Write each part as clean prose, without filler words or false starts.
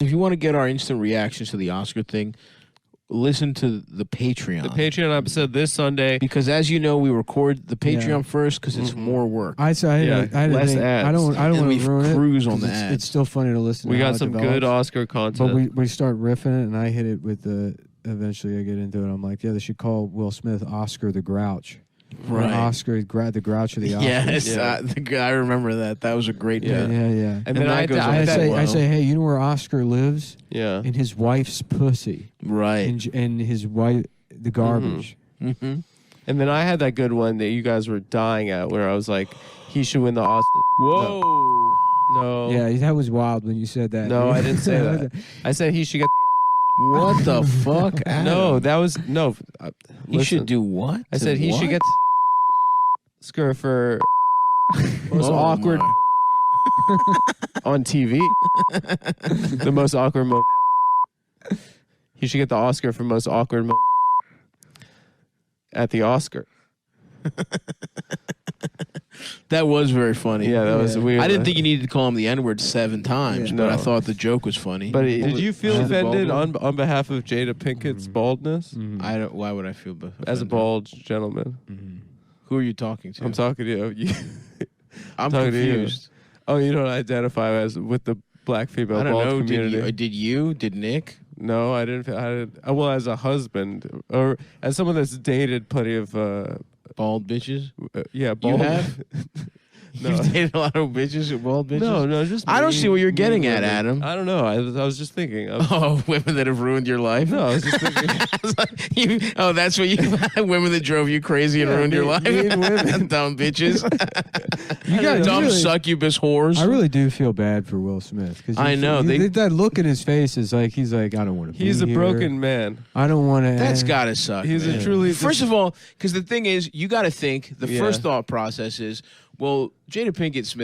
If you want to get our instant reactions to the Oscar thing, listen to the Patreon. The Patreon episode this Sunday. Because as you know, we record the Patreon first because it's more work. I had less think, ads. I don't want to ruin it. Cruise on the ads. It's still funny to listen. We to got how it some develops. good Oscar content. But we start riffing it, and I hit it with the. Eventually, I get into it. I'm like, yeah, they should call Will Smith Oscar the Grouch. Right. Oscar, the Grouch of the Oscars. Yes, Yeah. I remember that. That was a great bit. Yeah. And then I say, hey, you know where Oscar lives? Yeah. In his wife's pussy. Right. And his wife, the garbage. Mm-hmm. And then I had that good one that you guys were dying at, where I was like, he should win the Oscar. Whoa. No. Yeah, that was wild when you said that. No, I didn't say that. I said he should get. What the fuck? Adam? No, that was no. He should do what? I said he should get Oscar for most awkward on TV. The most awkward moment. He should get the Oscar for most awkward moment at the Oscar. That was very funny. Yeah, that was weird. I didn't think you needed to call him the N-word 7 times, but I No. thought the joke was funny. But did you feel offended Baldwin? on behalf of Jada Pinkett's baldness? I don't. Why would I feel As a offended? bald gentleman. Who are you talking to? I'm talking to you. I'm talking to you. confused. Oh, you don't identify as with the black female I don't bald know. community. Did you? Did Nick? No, I didn't. Well, as a husband or as someone that's dated plenty of Bald bitches? yeah, bald. have? No. You've dated a lot of bitches with bald bitches? No, just I don't see what you're getting at, women. Adam. I don't know. I was just thinking. Oh, women that have ruined your life? No, I was just thinking. I was like, oh, that's what you women that drove you crazy and ruined your life? mean women. Dumb bitches. You Dumb really- succubus whores. I really do feel bad for Will Smith. I know, that look in his face is like, he's like, I don't want to be He's a here. broken man. I don't want to. That's gotta suck. He's man. a truly. First of all, because the thing is, you got to think. The first thought process is, well, Jada Pinkett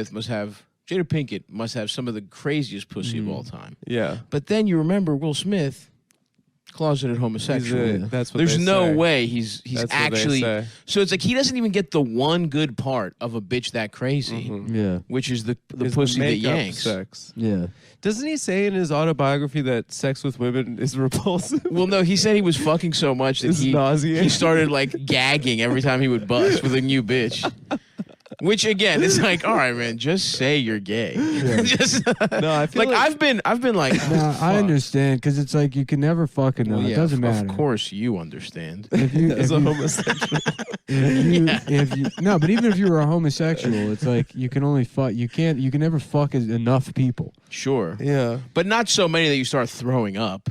must have some of the craziest pussy of all time. Yeah. But then you remember Will Smith, closeted homosexual. That's what There's they no say. way he's That's actually. what they say. So it's like he doesn't even get the one good part of a bitch that crazy, Yeah. which is the Is pussy that makeup yanks. sex. Yeah. Doesn't he say in his autobiography that sex with women is repulsive? Well, no, he said he was fucking so much that It's he nauseating. started like gagging every time he would bust with a new bitch. Which again, it's like, all right, man, just say you're gay. Just, No, I feel like I've been like, No, I understand because it's like you can never fucking know. Well, It yeah, doesn't matter. Of course, you understand. If you, as a homosexual. no, but even if you were a homosexual, it's like you can only fuck. You can never fuck enough people. Sure, Yeah. but not so many that you start throwing up.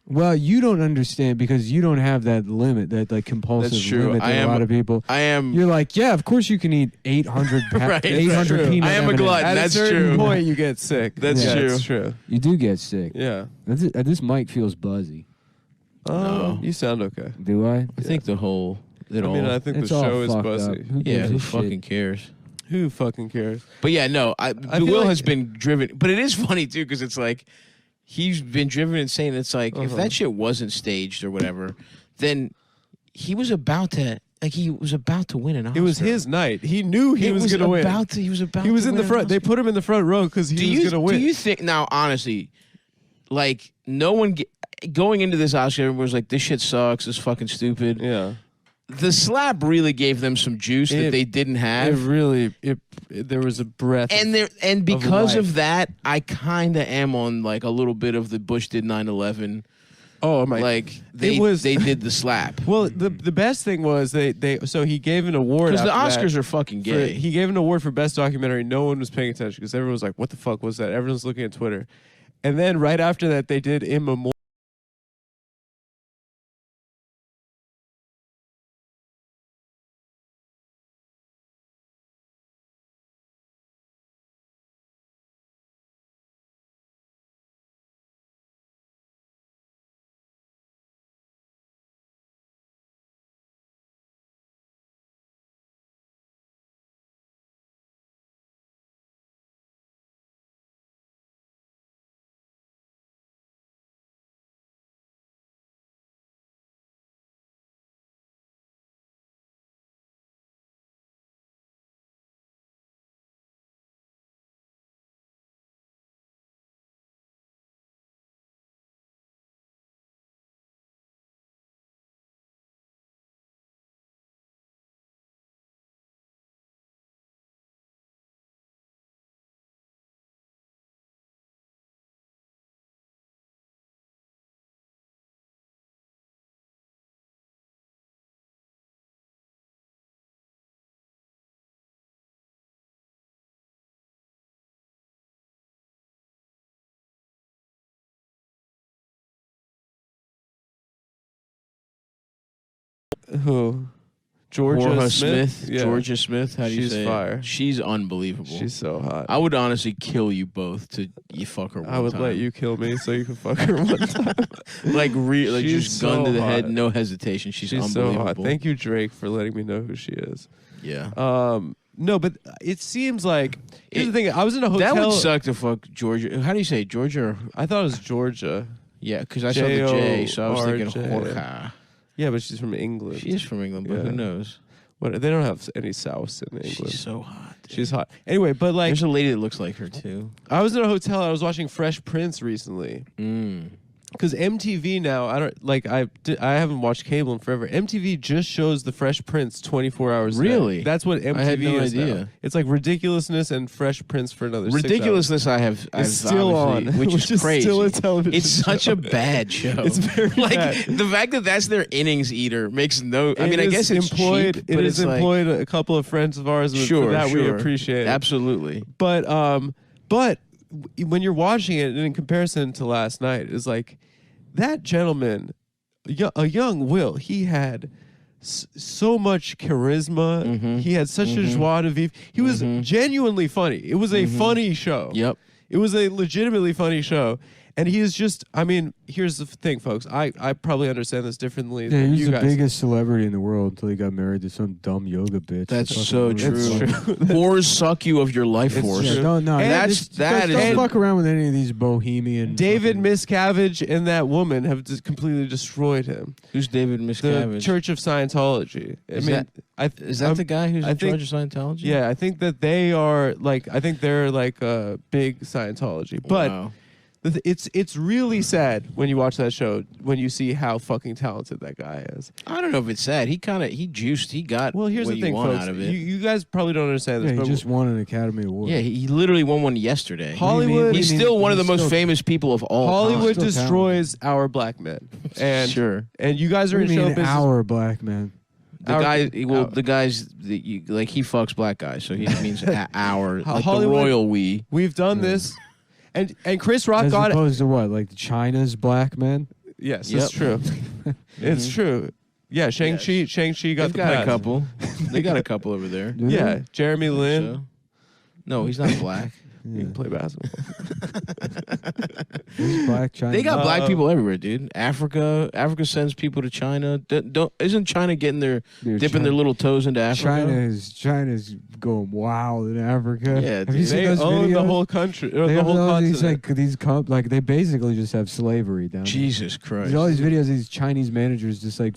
Well, you don't understand because you don't have that limit, that like compulsive That's true. limit that I am- a lot of people. I am. You're like, yeah, of course you can eat 800 Right, 800 true. peanut I am a M&Ms. glutton. At That's a certain true. point, you get sick. That's Yeah, true. That's true. You do get sick. Yeah. This mic feels buzzy. Oh, you sound okay. Do I? I think the whole. I mean, I think It's the all show is fucked buzzy. up. Who Yeah, gives who a fucking shit? cares? Who fucking cares? But yeah, no. feel Will like- has been driven, but it is funny too because it's like he's been driven insane. It's like if that shit wasn't staged or whatever, then he was about to win an Oscar. It was his night. He knew he was going to win. He was about. He was to in the win an front. They Oscar. put him in the front row because he was going to win. Do you think now, honestly, like no one going into this Oscar, everyone was like, "This shit sucks. This is fucking stupid." Yeah. The slap really gave them some juice that they didn't It have. really, there was a breath. And because life. of that, I kind of am on like a little bit of the Bush did 9/11. oh my! Like they did the slap Well, the best thing was so he gave an award because the after that Oscars are fucking for- gay. he gave an award for best documentary. No one was paying attention because everyone was like, "What the fuck was that?" Everyone's looking at Twitter, and then right after that, they did in memoriam. Who? Georgia Smith. Yeah. Georgia Smith. How do you She's say fire. it? She's unbelievable. She's so hot. I would honestly kill you both to you fuck her one time. I would let you kill me so you can fuck her one time. like She's just gun so to the head, hot. no hesitation. She's so unbelievable. hot. Thank you, Drake, for letting me know who she is. Yeah. No, but it seems like here's the thing. I was in a hotel. That would suck to fuck Georgia. How do you say it? Georgia? Or, I thought it was Georgia. yeah, because I saw the J, so I was thinking J-O-R-J. Jorge. Yeah, but she's from England. She is from England, but Yeah. who knows? What? They don't have any Souths in England. She's so hot. Dude. She's hot. Anyway, but like, There's a lady that looks like her too. I was in a hotel. I was watching Fresh Prince recently. Because MTV now, I haven't watched cable in forever. MTV just shows the Fresh Prince 24 hours a day. Really? That's what MTV I had no is idea. now. It's like Ridiculousness and Fresh Prince for another 6 hours. Ridiculousness I've It's still on, which is crazy. Still a television It's such show. a bad show. It's very like bad. the fact that that's their innings eater makes no. I mean, I It guess is it's cheap, It but is it's like, employed a couple of friends of ours. And sure, for that we sure. appreciate it. Absolutely. But when you're watching it, and in comparison to last night, it's like that gentleman, a young Will, he had so much charisma. Mm-hmm. He had such a joie de vivre. He was genuinely funny. It was a funny show. Yep. It was a legitimately funny show. And he is just, I mean, here's the thing, folks. I probably understand this differently Yeah, than he was you the guys. biggest celebrity in the world until he got married to some dumb yoga bitch. That's Fucking so ruined true. his life. Whores suck you of your life It's force. true. Yeah, don't That's fuck around with any of these bohemian. David fucking- Miscavige and that woman have just completely destroyed him. Who's David The Miscavige? Church of Scientology. Is that the guy who's I in think- charge of Scientology? Yeah, I think that they are like. I think they're like a big Scientology. But Wow. it's really sad when you watch that show when you see how fucking talented that guy is. I don't know if it's sad. He juiced. He got Well, here's what the thing, you want folks. out of it. You guys probably don't understand this, Yeah, he but just won an Academy Award. Yeah, he literally won one yesterday. Hollywood- He's I mean, still one of the he's most still- famous people of all Hollywood Still destroys our black men, and Sure. and you guys are What in do you show mean, business. our black man? The guys, like he fucks black guys, so he means our, like Hollywood- the royal we. We've done this, and Chris Rock As got it. opposed to what, like China's black men? Yes, Yep. it's true. It's true. Yeah, Shang-Chi got They've the got pass. a couple. They got a couple over there. Do Yeah, they? Jeremy Lin. So. No, he's not black. He can play basketball. Who's black China? They got black people everywhere, dude. Africa sends people to China. Isn't China getting Dude, dipping their little toes into Africa? China's going wild in Africa. Yeah, Have dude. you seen They those own videos? the whole country, or They the have whole all these continent. like they basically just have slavery down there. Jesus Christ! There's all these videos of these Chinese managers just like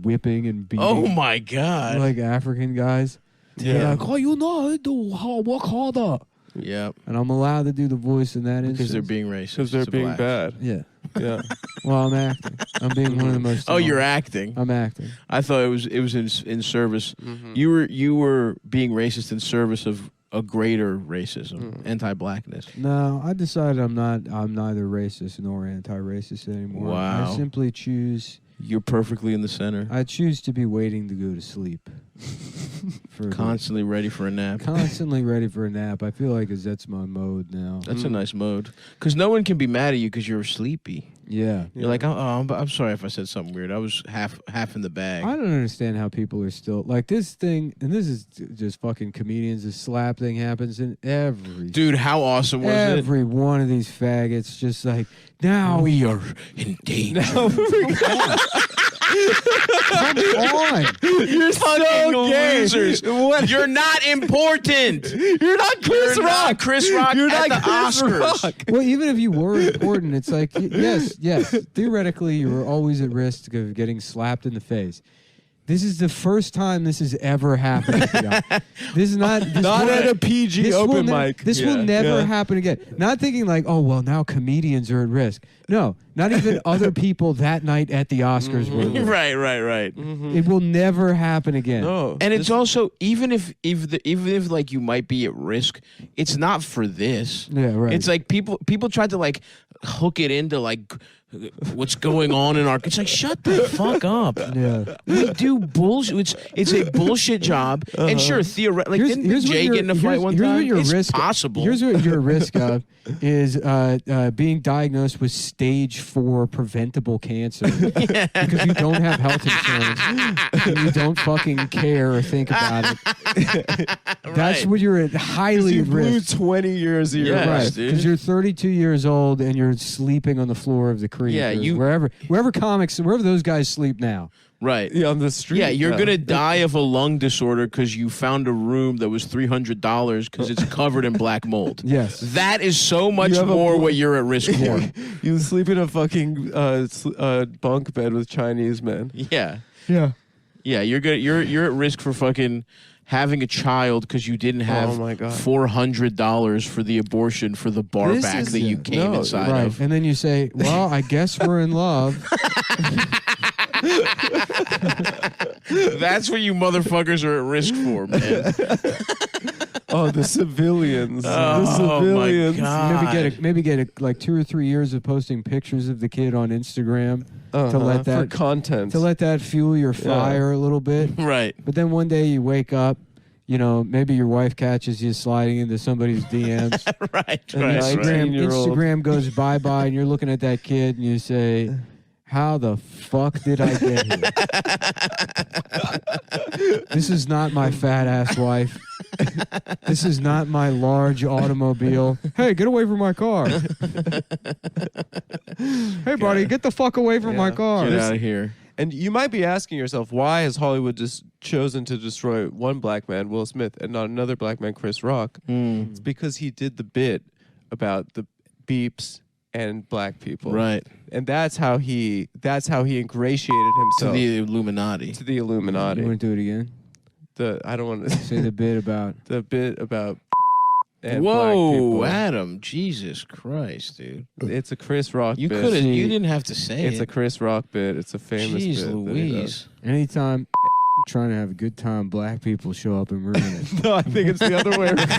whipping and beating Oh my God! like African guys. Yeah. They're like, oh, you know, work harder. Yeah, And I'm allowed to do the voice in that because instance. they're being racist. Because they're to being blacks. bad. Yeah. Yeah. Well, I'm acting. I'm being one of the most. Oh, you're acting. I'm acting. I thought it was in service. Mm-hmm. You were being racist in service of a greater racism, anti-blackness. No, I decided I'm neither racist nor anti-racist anymore. Wow. I simply choose. You're perfectly in the center, I choose to be waiting to go to sleep. constantly ready for a nap. Constantly ready for a nap. I feel like that's my mode now. That's a nice mode, because no one can be mad at you because you're sleepy. Yeah. You're like, I'm sorry if I said something weird. I was half in the bag. I don't understand how people are still like this thing, and this is just fucking comedians. This slap thing happens in every Dude, how awesome was it? every one of these faggots. Just like now We are in danger. come on. You're fucking gay. losers. You're not important. You're not Chris You're Rock. not Chris Rock You're at not the Chris Oscars. Rock. Well, even if you were important, it's like yes. Theoretically, you were always at risk of getting slapped in the face. This is the first time this has ever happened. This is not Not at a PG this will open ne- mic. This will Yeah, never yeah. happen again. Not thinking like, oh well, now comedians are at risk. No, not even other people that night at the Oscars were. At risk. Right. It will never happen again. No. And it's also even if like you might be at risk, it's not for this. Yeah, right. It's like people tried to like hook it into like what's going on in our. It's like shut the fuck up. Yeah. We do bullshit. It's a bullshit job. And sure, theoretically, like, didn't Jay get in a fight one time? It's possible. Here's what you're at risk of is being diagnosed with stage 4 preventable cancer because you don't have health insurance and you don't fucking care or think about it. That's what you're at highly at risk. You blew 20 years of your Yes, life. dude. Because you're 32 years old and you're sleeping on the floor of the creek. Yeah, wherever those guys sleep now. Right. Yeah, on the street. Yeah, you're going to die of a lung disorder because you found a room that was $300 because it's covered in black mold. Yes. That is so much more what you're at risk for. You sleep in a fucking bunk bed with Chinese men. Yeah. Yeah. Yeah, you're at risk for fucking having a child because you didn't have $400 for the abortion for the bar back that you came inside of. And then you say, well, I guess we're in love. That's what you motherfuckers are at risk for, man. Oh, the civilians. Oh, the civilians. my God. Maybe get like 2 or 3 years of posting pictures of the kid on Instagram to let that for content. to let that fuel your fire a little bit. Right. But then one day you wake up, maybe your wife catches you sliding into somebody's DMs. Right. Instagram goes bye-bye and you're looking at that kid and you say, how the fuck did I get here? This is not my fat ass wife. This is not my large automobile. Hey, get away from my car. Hey, buddy, get the fuck away from my car. Get out of here. And you might be asking yourself, why has Hollywood just chosen to destroy one black man, Will Smith, and not another black man, Chris Rock? It's because he did the bit about the beeps and black people. Right. And that's how he ingratiated himself To the Illuminati. You want to do it again? I don't want to Say the bit about... the bit about and black people. Whoa, Adam. Jesus Christ, dude. It's a Chris Rock You bit. could have. You didn't have to say It's it. a Chris Rock bit. It's a famous Jeez bit. Louise. Anytime trying to have a good time, black people show up and ruin it. No, I think it's the other way around.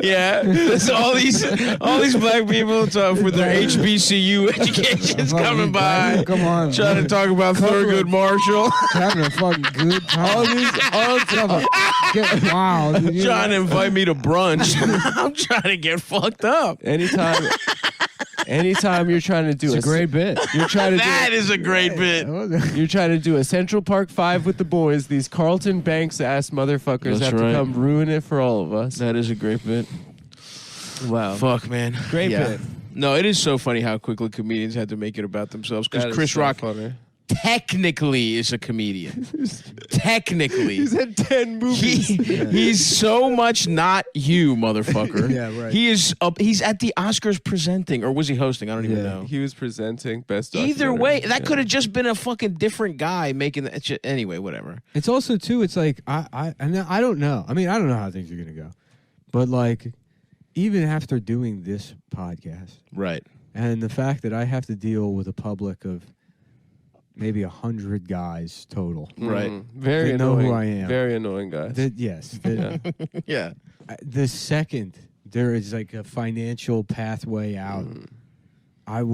Yeah, there's all these black people with their HBCU educations coming by, Come on, trying to talk about Thurgood Marshall, having a fucking good time. Wow, dude, trying to invite me to brunch. I'm trying to get fucked up. Anytime you're trying to do it's a great bit. you're trying to That is a great bit. you're trying to do a Central Park 5 with the boys, these Carlton Banks ass motherfuckers That's have right. to come ruin it for all of us. That is a great bit. Wow. Fuck, man. Great bit. No, it is so funny how quickly comedians had to make it about themselves That because is Chris so Rock funny. technically is a comedian. Technically. He's in 10 movies. He's so much not you, motherfucker. Yeah, right. He is he's at the Oscars presenting, or was he hosting? I don't even know. He was presenting best Either documentary. way, that could have just been a fucking different guy making that shit. Anyway, whatever. It's also too. It's like I don't know. I mean, I don't know how things are gonna go, but like, even after doing this podcast, Right. and the fact that I have to deal with a public of maybe 100 guys total. Right. Very They know annoying. who I am. Very annoying guys. Yeah. The second there is like a financial pathway out, you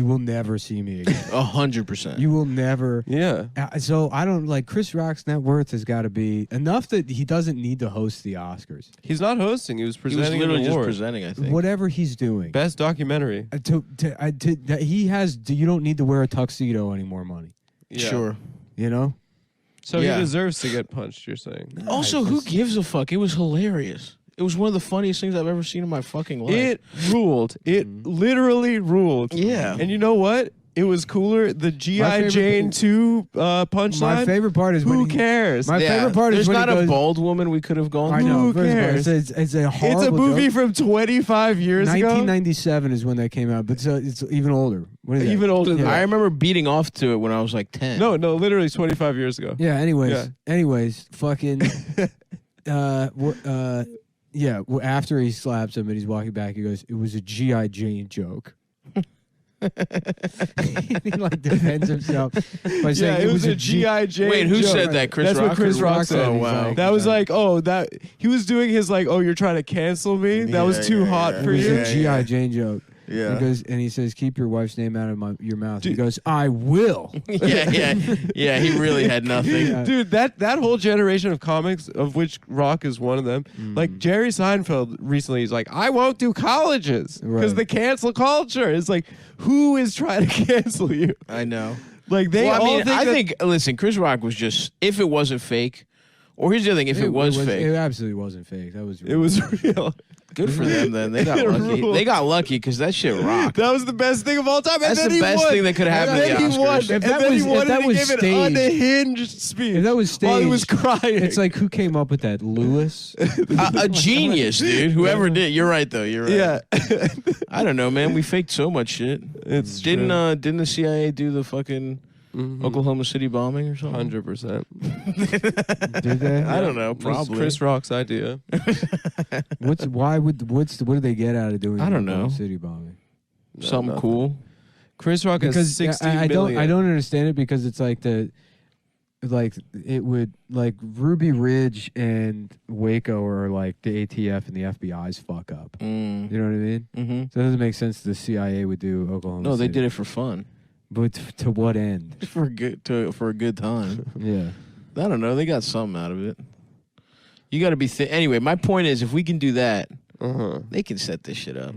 will never see me again. 100%. You will never. Yeah. So I don't like Chris Rock's net worth has got to be enough that he doesn't need to host the Oscars. He's not hosting. He was He was presenting literally an just award. presenting, I think. Whatever he's doing, Best documentary. he has. You don't need to wear a tuxedo anymore. Money, Yeah. Sure. you know. So Yeah. he deserves to get punched, you're saying. Also, who gives a fuck? It was hilarious. It was one of the funniest things I've ever seen in my fucking life. It ruled. It literally ruled. Yeah. And you know what? It was cooler. The G.I. favorite Jane thing- 2 punchline. My favorite part is Who when he, cares? My favorite part There's is when not he a goes, bald woman we could have gone I to. know. Who first of all, cares? it's a horrible. It's a movie joke. from 25 years ago. 1997 is when that came out, but it's even older. What is that? Even older than I that. remember beating off to it when I was like 10. No, literally 25 years ago. Yeah. Yeah. Anyways, fucking. Yeah. Well, after he slaps him and he's walking back, he goes, "It was a G.I. Jane joke." He like defends himself by saying Yeah, it was a G.I. Jane Wait, who joke. said that? Chris That's Rock? what Chris Rock Rock said. said. Oh, He's wow. like- That was like, he was doing his like, oh, you're trying to cancel me? That was too hot for It was you? a G.I. Jane joke. Yeah. And he says, keep your wife's name out of your mouth. He goes, I will. Yeah. He really had nothing. Yeah. Dude, that whole generation of comics, of which Rock is one of them, like Jerry Seinfeld recently, he's like, I won't do colleges because the cancel culture. It's like, who is trying to cancel you? I know. Like they all think listen, Chris Rock was just, if it wasn't fake, or here's the other thing, if it was fake. It absolutely wasn't fake. That was real. it was real. Good for them then. They got lucky. Ruled. They got lucky because that shit rocked. That was the best thing of all time. That's and then the best thing that could happen at the And then he won. Oscars. And that then he was- won if that and he was gave an staged- unhinged speech. If that was staged, while he was crying. It's like, who came up with that? Lewis? A genius, dude. Whoever did. You're right, though. You're right. yeah. I don't know, man. We faked so much shit. It's Didn't the CIA do the fucking Oklahoma City bombing or something? 100%. Did they? I don't know. It was Probably. Chris Rock's idea. What do they get out of doing? I don't the Oklahoma know. City bombing? Something nothing. cool. Chris Rock has Because 16 I million. don't understand it because it's like it would like Ruby Ridge and Waco are like the ATF and the FBI's fuck up. Mm. You know what I mean? Mm-hmm. So it doesn't make sense the CIA would do Oklahoma No, they City. did it for fun. But to what end? For a good time. Yeah. I don't know. They got something out of it. You got to be anyway. My point is, if we can do that, they can set this shit up.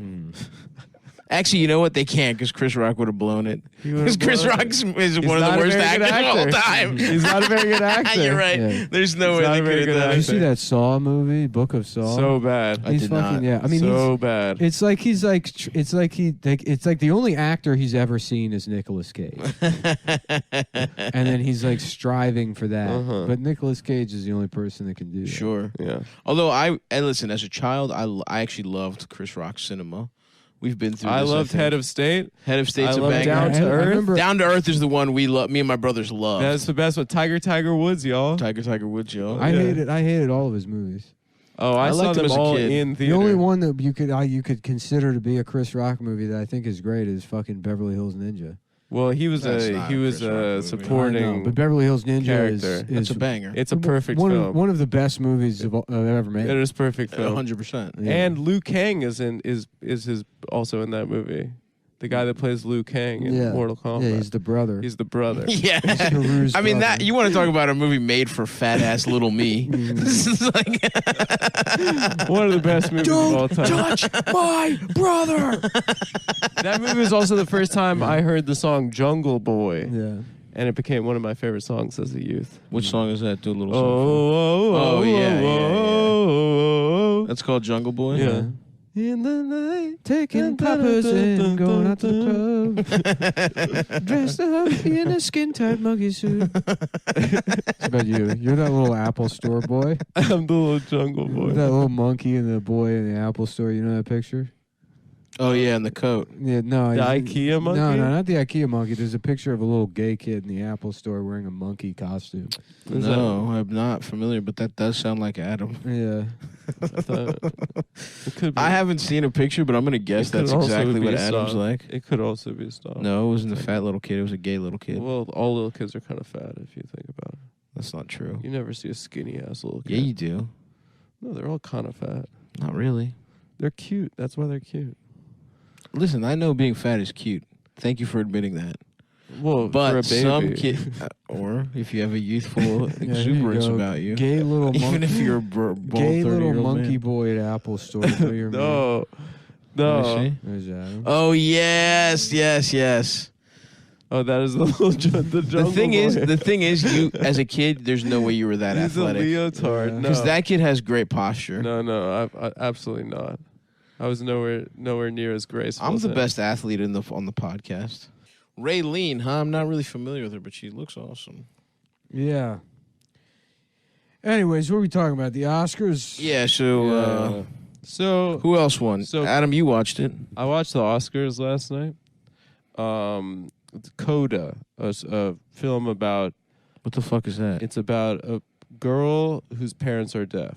Actually, you know what? They can't because Chris Rock would have blown it. Because Chris Rock is one of the not a worst very good actors of all actor. time. He's not a very good actor. You're right. Yeah. There's no way not they a very could good have done Did you it. see that Saw movie, Book of Saw? So bad. I He's did fucking not. yeah. I mean, So bad. it's like it's like the only actor he's ever seen is Nicolas Cage, and then he's like striving for that. But Nicolas Cage is the only person that can do that. Sure. Yeah. Although and listen, as a child, I actually loved Chris Rock's cinema. We've been through. I this, loved think. Head of State. Head of State's I a love banger. Down to I Earth. remember- Down to Earth is the one we love. Me and my brothers love. That's the best one. Tiger Woods, y'all. Tiger Woods, yo. I hated all of his movies. Oh, I saw liked him them as a all kid. in The theater. only one that you could consider to be a Chris Rock movie that I think is great is fucking Beverly Hills Ninja. Well, he was That's a not he a was Chris Rock a movie. I know, supporting. but Beverly Hills Ninja character. is It's a banger. It's a perfect one film. of one of the best movies I've ever made. It is perfect film. 100%. Yeah. And Liu Kang is also in that movie. The guy that plays Liu Kang in Mortal Kombat. Yeah, he's the brother. He's the brother. Yeah. Haru's I mean, brother. that you want to talk about a movie made for fat ass little me. This is like One of the best movies of all time. touch my brother. That movie was also the first time I heard the song Jungle Boy. Yeah. And it became one of my favorite songs as a youth. Which song is that? Do a little Oh, song. oh, oh, yeah, oh, That's called Jungle Boy. yeah. In the night, Taking poppers and going out to the club. Dressed up in a skin-tight monkey suit. It's about you. You're that little Apple Store boy. I'm the little jungle boy. That little monkey and the boy in the Apple Store. You know that picture? Oh yeah, and the coat. Yeah, no. The I- IKEA monkey? No, not the IKEA monkey. There's a picture of a little gay kid in the Apple Store wearing a monkey costume. Is No, I'm not familiar, but that does sound like Adam. Yeah. It could be. I haven't seen a picture, but I'm gonna guess It could that's also exactly be what a Adam's song. like. It could also be a star. No, it wasn't a fat little kid. It was a gay little kid. Well, all little kids are kind of fat if you think about it. That's not true. You never see a skinny ass little kid. Yeah, you do. No, they're all kind of fat. Not really. They're cute. That's why they're cute. Listen, I know being fat is cute. Thank you for admitting that. Well, for a But baby. some kid, or if you have a youthful exuberance about you, Gay little even monkey. if you're a bald Gay little 30-year-old monkey man. boy at Apple Store. Know your man. No, Let no. me see. There's Adam. Oh yes. Oh, that is the little the jungle The boy. thing is, you as a kid, there's no way you were that He's athletic. a leotard. Yeah. No, Because that kid has great posture. no, I absolutely not. I was nowhere near as graceful. I'm as the him. best athlete on the podcast. Raylene, huh? I'm not really familiar with her, but she looks awesome. Yeah. Anyways, what are we talking about? The Oscars? Yeah. So, So who else won? So- Adam, you watched it. I watched the Oscars last night. Coda, a film about. What the fuck is that? It's about a girl whose parents are deaf.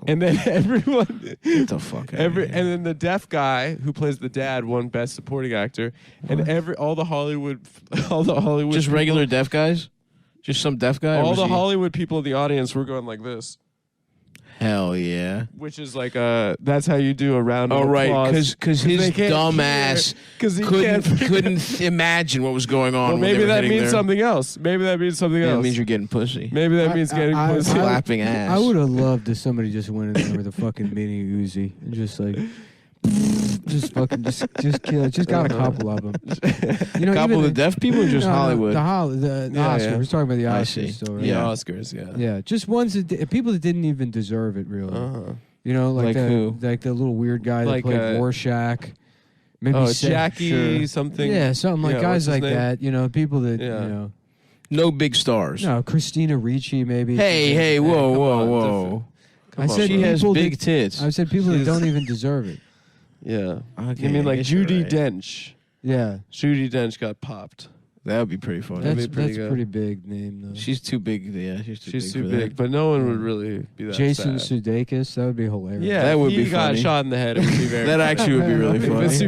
And then everyone, Get the fuck out and then the deaf guy who plays the dad won Best Supporting Actor, and all the Hollywood Just people- regular deaf guys? Just some deaf guy? or all was the he- Hollywood people in the audience were going like this. Hell yeah. which is like that's how you do a round of Oh, right, applause. because his dumb ass he couldn't imagine what was going on. Well, when they maybe were that hitting means there. something else. Maybe that means something Yeah, else. it means you're getting pussy. Maybe that means getting pussy. Slapping ass. I would have loved if somebody just went in there with a fucking mini Uzi and just like, just kill. Just got a couple of them. You know, couple even of deaf people or just Hollywood? The Yeah, Oscars. yeah. We're talking about the I see. Oscars story. The Yeah. Oscars, yeah. Yeah, just ones that people that didn't even deserve it, really. You know, Like who? Like the little weird guy Like, that played Rorschach. Maybe Jackie something. Yeah, something like Yeah, guys what's his like name? that. You know, people that Yeah. you know. No big stars. No, Christina Ricci, maybe. Hey, whoa, come whoa, on, whoa. I said She has people big that- tits. I said people that She's- don't even deserve it. Yeah. Okay, You mean I like guess you're Judi right. Dench? Yeah, Judi Dench got popped. That would be pretty funny. That'd that's be pretty a good. pretty big name though. She's too big. Yeah, she's too big. For but no one would really be that Jason sad. Sudeikis, that would be hilarious. Yeah, That would if he be got funny. shot in the head. It would be very. That actually would be really If funny. it's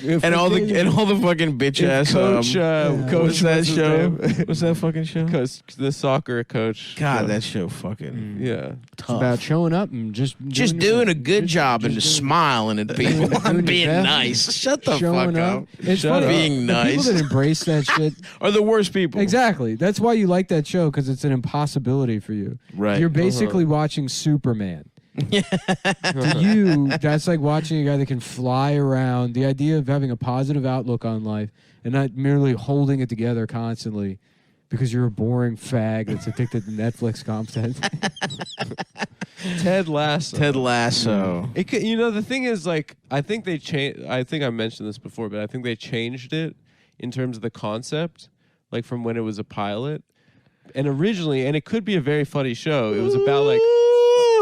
if And all the fucking bitch ass coach, what's coach, that what's his show? name? What's that fucking show? The soccer coach. God, Yeah. that show fucking Yeah. It's tough. about showing up and just doing a good job and just smiling at people doing and your being best. nice. Shut the showing fuck up. up. It's Shut funny. up. Being The nice. people that embrace that shit. Are the worst people. Exactly. That's why you like that show, because it's an impossibility for you. Right. You're basically watching Superman. To you, that's like watching a guy that can fly around. The idea of having a positive outlook on life and not merely holding it together constantly because you're a boring fag that's addicted to Netflix content. Ted Lasso. Ted Lasso. It could, you know, the thing is, like, I think they changed. I think I mentioned this before, but I think they changed it in terms of the concept, like from when it was a pilot. And originally, and it could be a very funny show. It was about like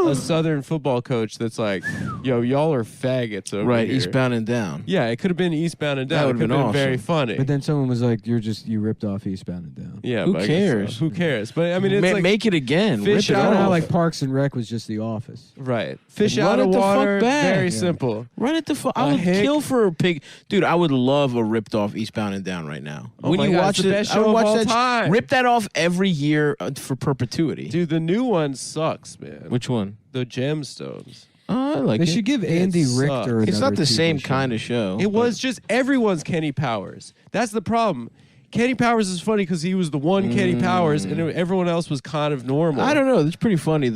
a Southern football coach that's like, "Yo, y'all are faggots over Right, here." Eastbound and Down. Yeah, it could have been Eastbound and Down. That It would've could have been very awesome. funny. But then someone was like, you ripped off Eastbound and Down. yeah, Who but I guess so. cares? Who cares? But I mean, it's like Make it again. Rip fish it out Kind of off. how like Parks and Rec was just The Office. right, fish Run out of it the fuck water. back. Very Yeah. simple. Run it the fuck. I A would hick. kill for a pig. Dude, I would love a ripped off Eastbound and Down right now. Oh when my you God, watch it's the it, best I would show of watch all that. time. Rip that off every year for perpetuity. Dude, the new one sucks, man. Which one? The Gemstones. Oh, I like They it. should give Andy sucks. Richter. It's not another the same TV show. kind of show. It was just everyone's Kenny Powers. That's the problem. Kenny Powers is funny because he was the one Kenny Powers, and everyone else was kind of normal. I don't know. It's pretty funny.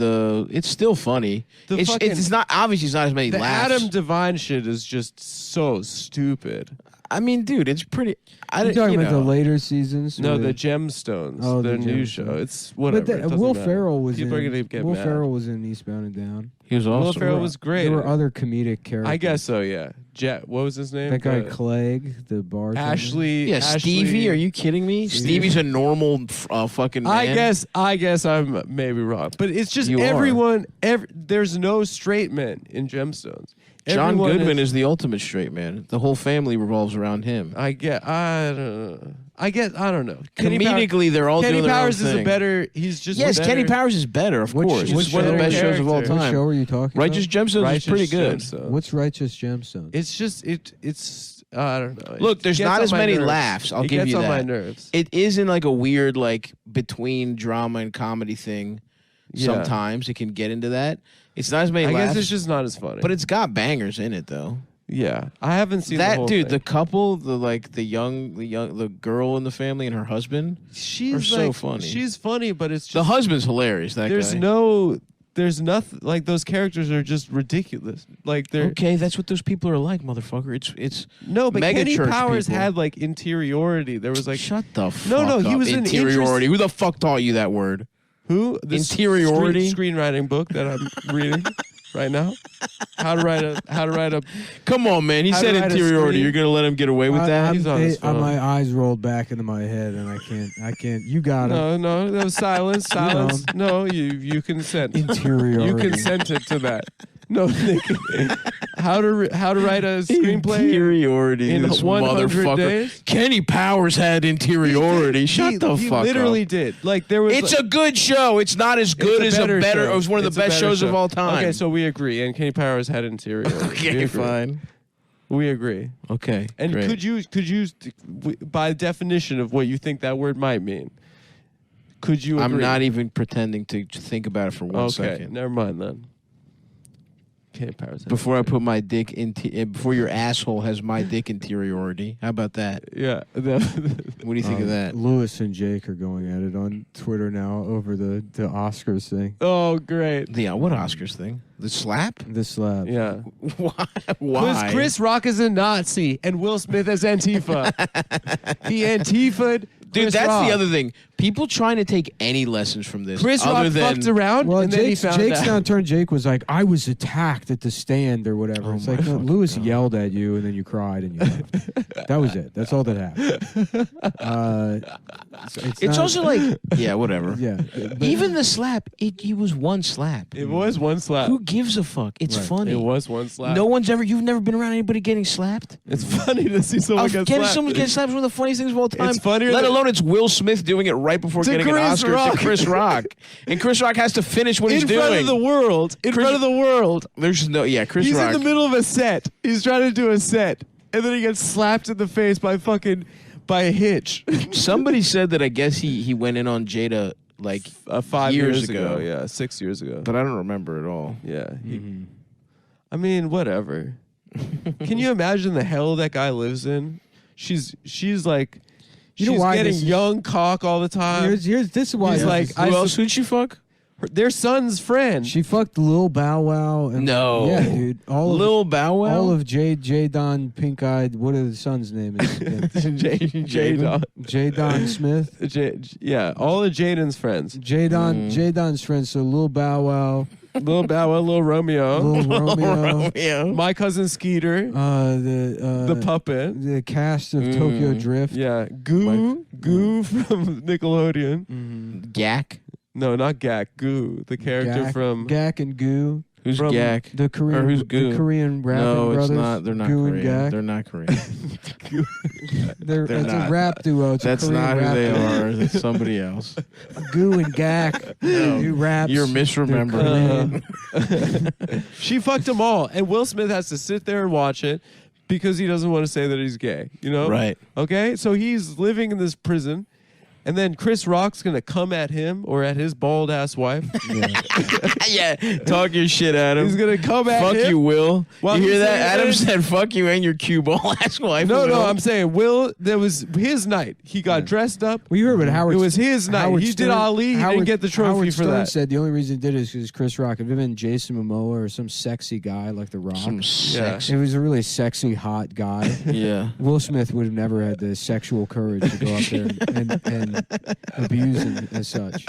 It's still funny. The It's fucking- not obviously it's not as many The laughs. Adam Devine shit is just so stupid. I mean, dude, it's pretty. You're talking about the later seasons? No, where the Gemstones. Oh, their the new Gemstones. show. It's whatever. But it doesn't Will matter. Ferrell was People are in. gonna get Will mad. Ferrell was in Eastbound and Down. He was Will awesome. Ferrell was great. There were other comedic characters. I guess so. Yeah. What was his name? That guy Clegg, the bartender. Ashley. Yeah, Ashley- Stevie. Are you kidding me? Stevie's a normal fucking man. I guess I'm maybe wrong, but it's just You are. everyone. There's no straight men in Gemstones. John Everyone Goodman is the ultimate straight man. The whole family revolves around him. I don't know. Comedically, they're all Kenny doing their Powers own is thing. a better. He's just Yes, better. Kenny Powers is better, of course. It's one of the best shows of all character. What show time. are you talking Righteous about? Gemstones is Righteous pretty good. Gemstones. What's Righteous Gemstones? It's just it's I don't know. Look, It there's gets not on as my many nerves. laughs. I'll it give gets you on my that. nerves. It is in like a weird like between drama and comedy thing. Yeah. Sometimes it can get into that. It's not as many I laughs, guess it's just not as funny. but it's got bangers in it though. yeah, I haven't seen the That whole dude, thing. the couple, the girl in the family and her husband. she's are so like, funny. She's funny, but it's just The husband's hilarious. That there's guy. there's nothing like those characters are just ridiculous. Like they're Okay, that's what those people are like, motherfucker. It's no, but mega Kenny church Powers people. had like interiority. There was like shut the fuck no, up. he was an interiority. Who the fuck taught you that word? who the Interiority? screenwriting book that I'm reading right now. How to write a Come on, man. He How said to write a interiority. screen. You're gonna let him get away with that? He's on his phone. My eyes rolled back into my head, and I can't. You got it. no, that was silence. No, you consent. Interiority. You consented to that. No, Nick. How to write a screenplay Interiority. in This 100 motherfucker. days? Kenny Powers had interiority. Shut the he fuck up. literally did. Like there was. It's a good show. It's not as good as better a better. show. It was one of It's the a best better shows show. of all time. Okay, so we agree. And Kenny Powers had interiority. We okay, agree. fine. We agree. Okay, And great. could you, by definition of what you think that word might mean, could you agree? I'm not even pretending to think about it for one Okay, second. never mind then. Before I put my dick into, before your asshole has my dick interiority. How about that? Yeah. What do you think of that? Lewis and Jake are going at it on Twitter now over the Oscars thing. Oh, great. Yeah, what Oscars thing? The slap? The slap. Yeah. Why? Because Chris Rock is a Nazi and Will Smith is Antifa. He Antifa'd Dude, Chris that's Rock. the other thing. People trying to take any lessons from this. Chris other Rock than, fucked around Well, and then he found Jake's out. now turned. Jake was like, I was attacked at the stand or whatever. Oh It's my like, no, fucking Lewis God. yelled at you and then you cried and you left. That was it. That's all that happened. It's not- also like, yeah, whatever. yeah. But- Even the slap, it was one slap. It was one slap. Who gives a fuck? It's Right. funny. It was one slap. You've never been around anybody getting slapped? It's funny to see someone get slapped. Someone getting slapped is one of the funniest things of all time. It's funnier Let than- alone it's Will Smith doing it right before To getting an Chris Oscar Rock. to Chris Rock. And Chris Rock has to finish what he's in doing. front of the world. In Chris- front of the world. There's no, yeah, Chris He's Rock. in the middle of a set. He's trying to do a set. And then he gets slapped in the face by a hitch. Somebody said that I guess he went in on Jada like 5 Years years ago. ago. Yeah, 6 years ago. but I don't remember at all. Yeah. I mean, whatever. Can you imagine the hell that guy lives in? She's like, You know she's why getting this is- young cock all the time. this is why. He's this like, is- I Who su- else would you fuck? their son's friend. she fucked Lil Bow Wow. And, No. Yeah, dude. Lil Bow Wow? All of J Don Pink Eyed. What are the son's name? Is J Don Smith. Yeah, all of Jaden's friends. J Don's friends. So Lil Bow Wow, Lil Bow Wow, Lil Romeo, Lil Romeo, Yeah. my cousin Skeeter, the puppet. the cast of Tokyo Drift. Yeah, Goo from Nickelodeon. Gak? No, not Gak. Goo, the character from. Gak and Goo. Who's From Gak? The Korean, Or who's Goo? the Korean rapping No, brothers. it's not. They're not Goo Korean. And Gak. They're not Korean. They're they're it's not. a rap duo. It's That's a Korean not who rap they duo. are. That's somebody else. Goo and Gak do raps. You're They're misremembering. Korean. She fucked them all, and Will Smith has to sit there and watch it because he doesn't want to say that he's gay. You know, Right. Okay, so he's living in this prison, and then Chris Rock's gonna come at him or at his bald ass wife. Yeah, talk your shit, Adam. He's gonna come at Fuck him. you, Will. Well, you hear I'm that? saying Adam is- said, "Fuck you and your cue ball ass wife." No, Will. I'm saying Will. That was his night. He got dressed up. Well, you heard what Howard. It was his night. Howard He did Stern- Ali. He didn't get the trophy Howard for Stern that. said the only reason he did it is because Chris Rock. If it had been Jason Momoa or some sexy guy like The Rock, Some sex. it was a really sexy, hot guy. Yeah. Will Smith would have never had the sexual courage to go up there and abuse him as such.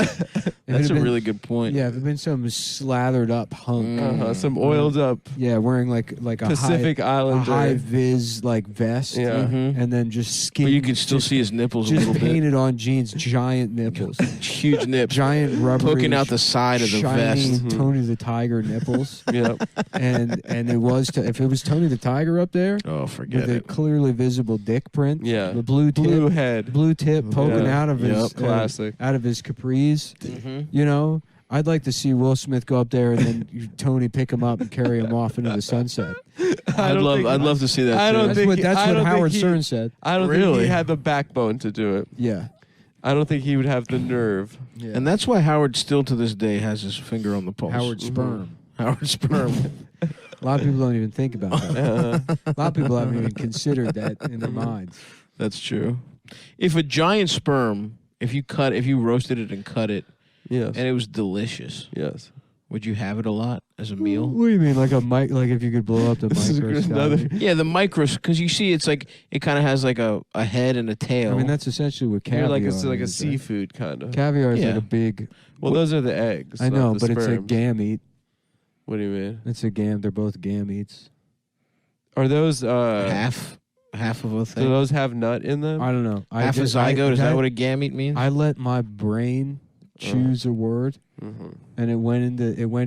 That's a really good point. Yeah, if it had been some slathered up hunk. Some oiled up Yeah, wearing like a Pacific high, Islander. a high vis like vest. Yeah. and then just skin. But you can still see his nipples a just little bit. painted on jeans, giant nipples, Huge nips. giant rubber Poking out the side of the shiny vest. Tony the Tiger nipples. Yeah. and it was if it was Tony the Tiger up there Oh, forget with a it. clearly visible dick print. Yeah. the blue Blue tip, head. blue tip poking Yeah. out of his Classic. out of his capris. Mm-hmm. You know, I'd like to see Will Smith go up there and then Tony pick him up and carry him off into the sunset. I'd love to see that. I too. don't That's think what he- that's I what don't think Howard he- Stern said. I don't think Really? he had the backbone to do it. Yeah. I don't think he would have the nerve. Yeah. And that's why Howard still to this day has his finger on the pulse. Howard Sperm. Howard Sperm. A lot of people don't even think about that. A lot of people haven't even considered that in their minds. That's true. If a giant sperm, if you roasted it and cut it, Yes. and it was delicious, Yes. would you have it a lot as a meal? What do you mean, like a mic? Like if you could blow up the This is another- microscope? Yeah, the micros, because you see, it's like it kind of has like a head and a tail. I mean, that's essentially what You're caviar like it's like a is, right? seafood kind of. Caviar is like Yeah. a big. Well, those are the eggs. I not know, the but it's a sperms. gamete. What do you mean? It's a They're both gametes. Are those half of a Do thing. those have nut in them? I don't know. Half a zygote. Is that what a gamete means? I let my brain choose a word, and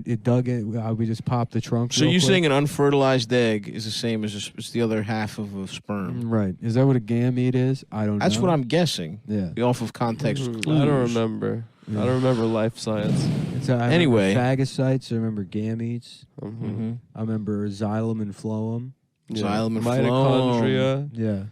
it dug it. We just popped the trunk. So real you're quick. saying an unfertilized egg is the same as it's the other half of a sperm? Right? Is that what a gamete is? I don't know. That's what I'm guessing. Yeah. Off of context clues. I don't remember. I don't remember life science. It's, I Anyway. remember phagocytes. I remember gametes. Mm-hmm. I remember xylem and phloem. Xylem and mitochondria. Yeah.